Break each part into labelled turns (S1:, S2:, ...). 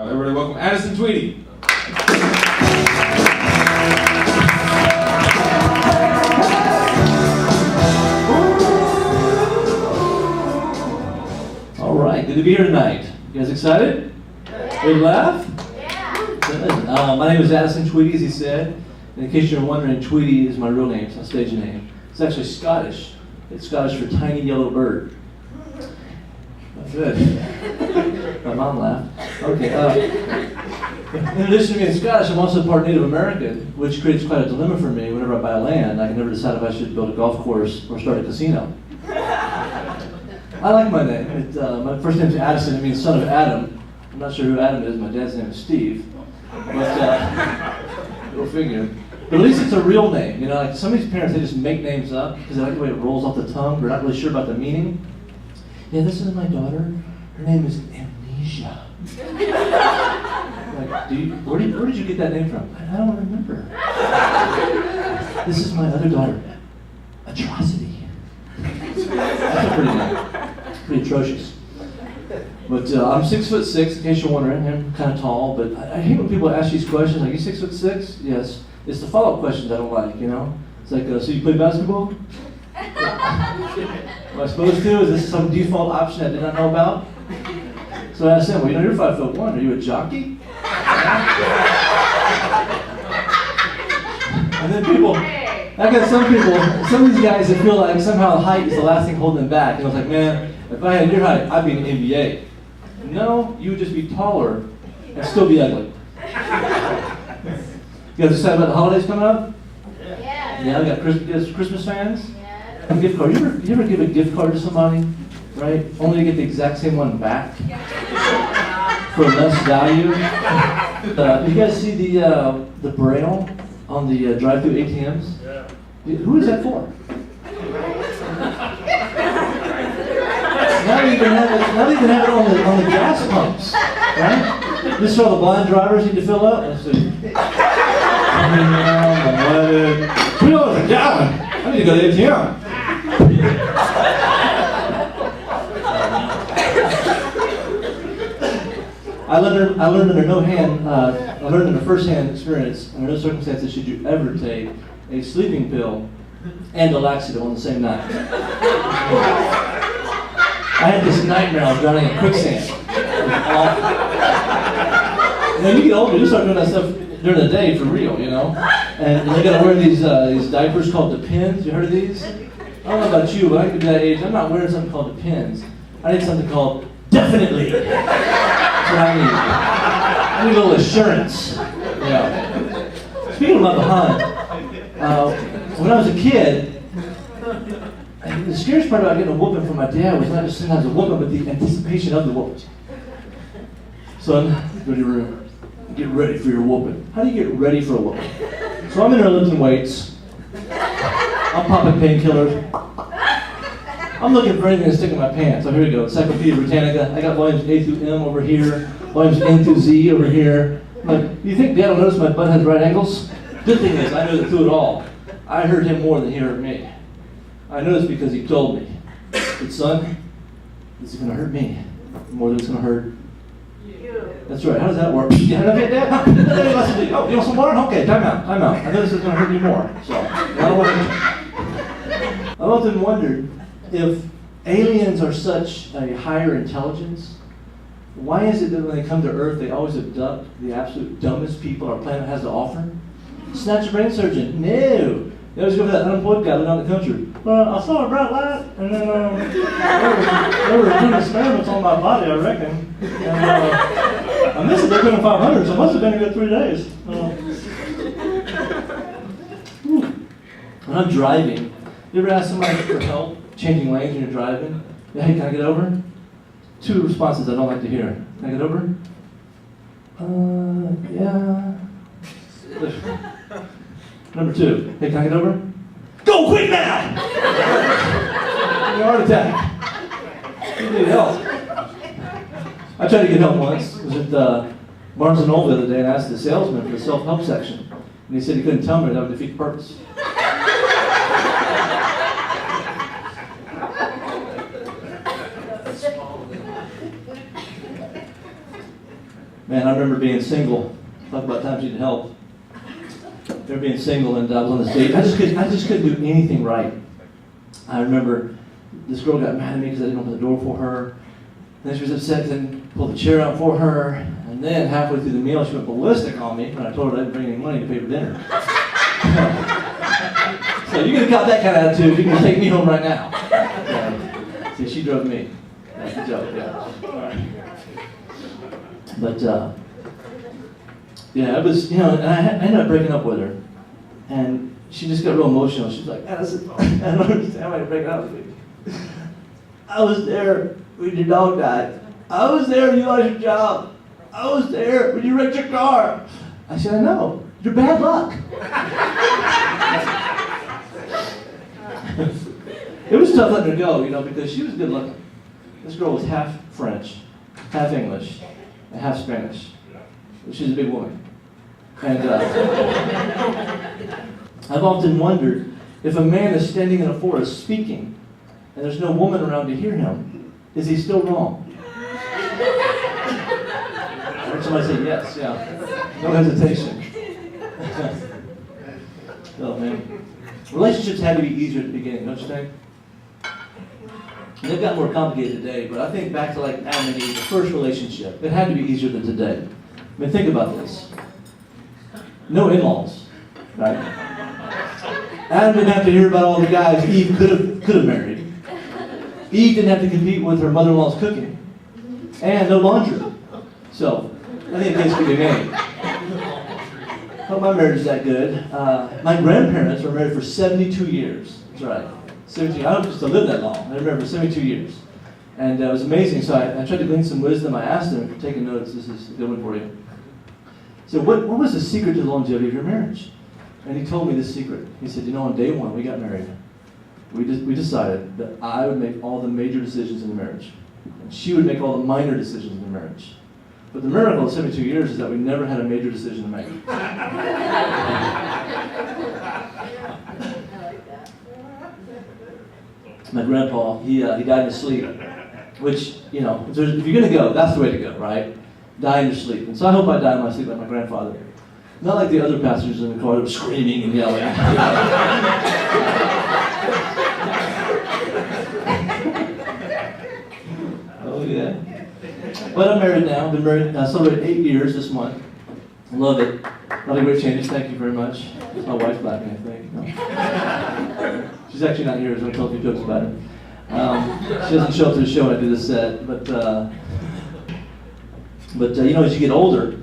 S1: Everybody welcome Addison Tweedy.
S2: All right, good to be here tonight. You guys excited? Good laugh? Good. My name is Addison Tweedy, as he said. And in case you're wondering, Tweedy is my real name, it's my stage name. It's actually Scottish. It's Scottish for tiny yellow bird. That's good. My mom laughed. Okay. In addition to being Scottish, I'm also part Native American, which creates quite a dilemma for me. Whenever I buy land, I can never decide if I should build a golf course or start a casino. I like my name. My first name's Addison. It means son of Adam. I'm not sure who Adam is. My dad's name is Steve. But go figure. But at least it's a real name. You know, like some of these parents, they just make names up because they like the way it rolls off the tongue. They're not really sure about the meaning. Yeah, this is my daughter. Her name is Amnesia. Like, where did you get that name from? I don't remember. This is my other daughter, Atrocity. That's a pretty name. Pretty atrocious. But I'm 6'6", in case you're wondering. I'm kind of tall, but I hate when people ask these questions. Like, you 6'6"? Yes. It's the follow-up questions I don't like, you know? It's like, so you play basketball? Am I supposed to? Is this some default option I did not know about? So I asked him, well, you know, you're 5'1". Are you a jockey? And then people, I got some of these guys that feel like somehow height is the last thing holding them back. And I was like, man, if I had your height, I'd be in the NBA. No, you would just be taller and still be ugly. You guys excited about the holidays coming up? Yeah, we got Christmas fans? Yeah. Gift card. You ever give a gift card to somebody, right? Only to get the exact same one back for less value? You guys see the braille on the drive-through ATMs? Yeah. Who is that for? Now they even have it on the gas pumps, right? This is all the blind drivers need to fill up. Let's see. $2 a gallon. I need to go to the ATM. I learned under no hand. I learned in a first-hand experience. Under no circumstances should you ever take a sleeping pill and a laxative on the same night. I had this nightmare. I was drowning in quicksand. And then you get older, you start doing that stuff during the day for real, you know. And they gotta wear these diapers called Depends. You heard of these? I don't know about you, but I could be that age. I'm not wearing something called Depends. I need something called Definitely. That's what I need. I need a little assurance. Yeah. Speaking of my behind, when I was a kid, the scariest part about getting a whooping from my dad was not just sometimes a whooping, but the anticipation of the whooping. Son, go to your room. Get ready for your whooping. How do you get ready for a whooping? So I'm in there lifting weights. I'm popping painkillers. I'm looking for anything to stick in my pants. So here we go. Encyclopedia Britannica. I got volumes A through M over here. Volumes N through Z over here. I'm like, you think Dad will notice my butt has right angles? Good thing is, I know that through it all, I hurt him more than he hurt me. I know this because he told me. But son, this is going to hurt me more than it's going to hurt you. That's right. How does that work? You have it, Dad? Oh, you want some water? Okay, time out. I know this is going to hurt you more. So, I've often wondered if aliens are such a higher intelligence, why is it that when they come to Earth, they always abduct the absolute dumbest people our planet has to offer? Snatch a brain surgeon. No. They always go for that unemployed guy living out in the country. Well, I saw a bright light, and then there were 2 experiments on my body, I reckon. And I missed it. They're doing 500, so it must have been a good 3 days. When I'm driving, you ever ask somebody for help changing lanes when you're driving? Yeah, hey, can I get over? 2 responses I don't like to hear. Can I get over? Yeah. Number 2, hey, can I get over? Go quick now! Your heart attack. You need help. I tried to get help once. I was at Barnes & Noble the other day and asked the salesman for the self-help section. And he said he couldn't tell me that would defeat the purpose. Man, I remember being single. Talk about times you need help. I remember being single, and I was on this date. I just couldn't do anything right. I remember this girl got mad at me because I didn't open the door for her. Then she was upset, then pulled the chair out for her, and then halfway through the meal, she went ballistic on me when I told her I didn't bring any money to pay for dinner. So you could have got that kind of attitude. You can take me home right now. See, she drove me. That's a joke, yeah. All right. But yeah, it was, and I ended up breaking up with her, and she just got real emotional. She was like, Addison, I don't understand why you're breaking up with me. I was there when your dog died. I was there when you lost your job. I was there when you wrecked your car. I said, I know. You're bad luck. It was tough letting her go, because she was good looking. This girl was half French, half English, and half Spanish. She's a big woman. And I've often wondered if a man is standing in a forest speaking and there's no woman around to hear him, is he still wrong? I heard somebody say yes, yeah. No hesitation. Oh, man. Relationships had to be easier at the beginning, don't you think? They've got more complicated today, but I think back to like Adam and Eve, the first relationship, it had to be easier than today. I mean, think about this. No in-laws, right? Adam didn't have to hear about all the guys Eve could have married. Eve didn't have to compete with her mother-in-law's cooking. And no laundry. So, I think a case could be made. Hope my marriage is that good. My grandparents were married for 72 years. That's right. 72. I hope just to live that long. I remember 72 years. And it was amazing. So I tried to glean some wisdom. I asked him, taking notes, this is a good one for you. So what was the secret to the longevity of your marriage? And he told me this secret. He said, on day one, we got married. We decided that I would make all the major decisions in the marriage. And she would make all the minor decisions in the marriage. But the miracle of 72 years is that we never had a major decision to make. My grandpa, he died in his sleep. Which, if you're going to go, that's the way to go, right? Die in your sleep. And so I hope I die in my sleep like my grandfather. Not like the other passengers in the car that were screaming and yelling. Oh, yeah. But I'm married now. I've been married, celebrated 8 years this month. I love it. A lot of great changes. Thank you very much. It's my wife's laughing, I think. No. She's actually not here, so I told a few jokes about her. She doesn't show up to the show when I do this set, but as you get older,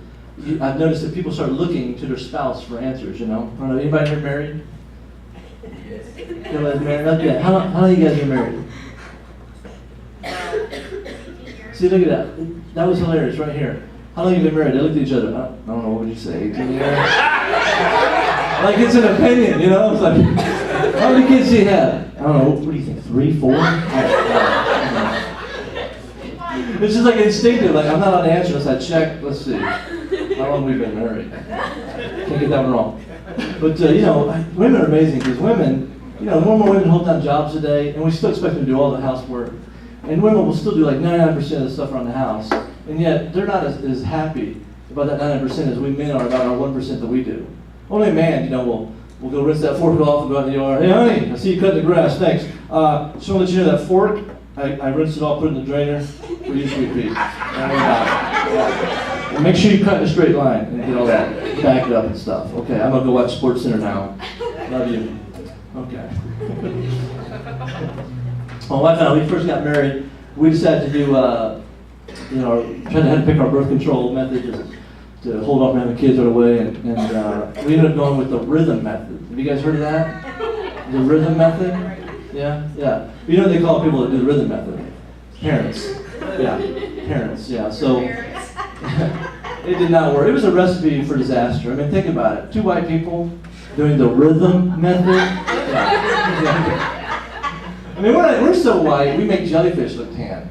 S2: I've noticed that people start looking to their spouse for answers. I don't know, anybody here married? Anybody married? Okay. How long have you guys been married? See, look at that. That was hilarious right here. How long have you been married? They looked at each other. I don't know, what would you say? 18 years? Like it's an opinion, It's like, how many kids do you have? I don't know, what do you think, 3, 4? It's just like instinctive, like I'm not allowed to answer unless I check, let's see, how long we've been married. Can't get that one wrong. But, women are amazing because women, more and more women hold down jobs today, and we still expect them to do all the housework. And women will still do like 99% of the stuff around the house, and yet they're not as happy about that 99% as we men are about our 1% that we do. Only a man, we'll go rinse that fork off and go out in the yard. Hey, honey, I see you cutting the grass. Thanks. Just want to let you know that fork, I rinsed it off, put it in the drainer. For you, sweet pea. And make sure you cut in a straight line and get all that, back it up and stuff. Okay, I'm going to go watch Sports Center now. Love you. Okay. My wife and I, when we first got married, we decided to do, trying to pick our birth control method to hold off from having kids right away, and we ended up going with the rhythm method. Have you guys heard of that? The rhythm method? Yeah? Yeah. You know what they call people that do the rhythm method? Parents. Yeah. Parents, yeah. So, it did not work. It was a recipe for disaster. I mean, think about it. 2 white people doing the rhythm method. Yeah. I mean, we're so white, we make jellyfish look tan.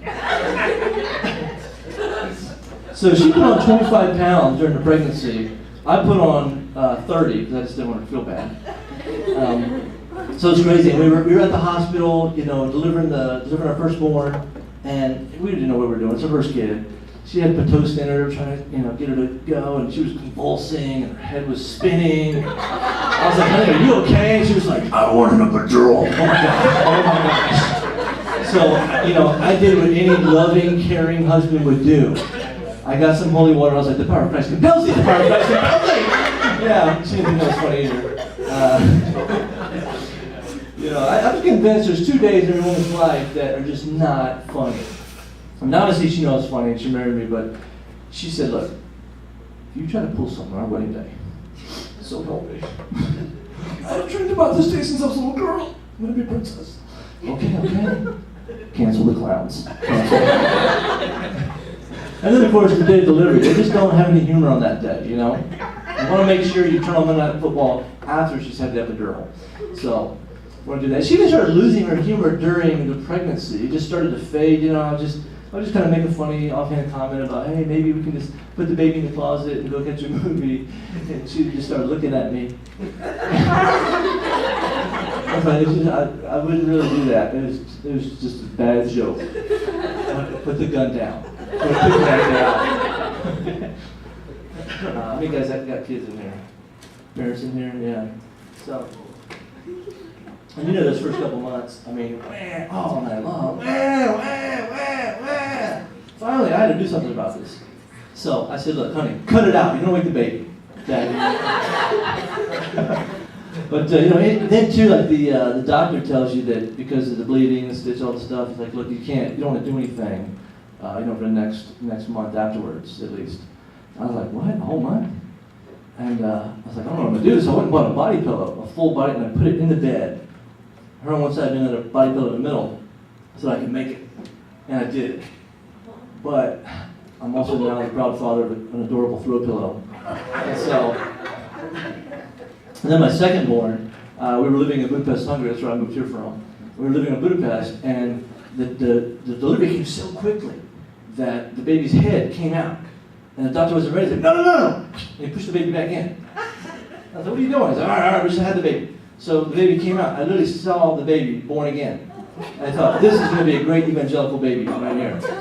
S2: So she put on 25 pounds during the pregnancy. I put on 30 because I just didn't want her to feel bad. So it's crazy. We were at the hospital, delivering our firstborn, and we didn't know what we were doing. It's our first kid. she had Pitocin in her, trying to, get her to go, and she was convulsing, and her head was spinning. I was like, honey, are you okay? And she was like, I wanted a epidural. Oh my gosh. So, I did what any loving, caring husband would do. I got some holy water. I was like, the power of Christ compels thee. The power of Christ compels thee. Yeah, she didn't think that was funny either. I'm convinced there's 2 days in every woman's life that are just not funny. I mean, obviously she knows it's funny and she married me, but she said, look, if you try to pull something on our wedding day, so help me. I've dreamed about this day since I was a little girl. I'm going to be a princess. Okay. Cancel the clowns. Cancel. And then, of course, the day of delivery. They just don't have any humor on that day, You want to make sure you turn on Monday Night Football after she's had the epidural. So, we're going to do that. She even started losing her humor during the pregnancy. It just started to fade, I was just kind of make a funny offhand comment about, hey, maybe we can just put the baby in the closet and go catch a movie. And she just started looking at me. I wouldn't really do that. It was just a bad joke. Put the gun down. Put the gun down. How many guys have got kids in here? Parents in here? Yeah. So, and those first couple months, all night long. Finally, I had to do something about this. So I said, look, honey, cut it out. You're going to wake the baby. Daddy. But, then too, like the doctor tells you that because of the bleeding, the stitch, all the stuff, it's like, look, you don't want to do anything, for the next month afterwards, at least. I was like, what, a whole month? And I was like, I don't know what I'm going to do. So I went and bought a body pillow, a full body, and I put it in the bed. Her on one side and another body pillow in the middle, so I could make it. And I did. But I'm also now the proud father of an adorable throw pillow. And then my second born, we were living in Budapest, Hungary. That's where I moved here from. We were living in Budapest, and the delivery came so quickly that the baby's head came out. And the doctor wasn't ready. He said, no. And he pushed the baby back in. I said, what are you doing? I said, all right, we just had the baby. So the baby came out. I literally saw the baby born again. And I thought, this is going to be a great evangelical baby right here. So,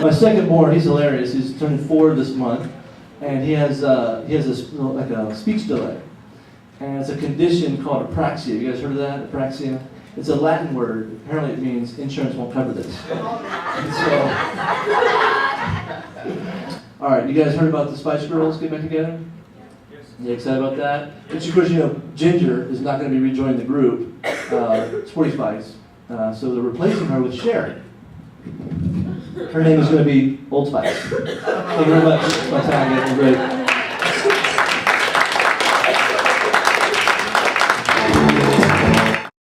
S2: my second born, he's hilarious. He's turning 4 this month. And he has a speech delay. And it's a condition called apraxia. You guys heard of that? Apraxia? It's a Latin word. Apparently it means insurance won't cover this. And so, all right, you guys heard about the Spice Girls get back together? You excited about that? Which, of course, Ginger is not going to be rejoining the group, Sporty Spice. So they're replacing her with Sherry. Her name is going to be Old Spice. Thank you very much. My time, great.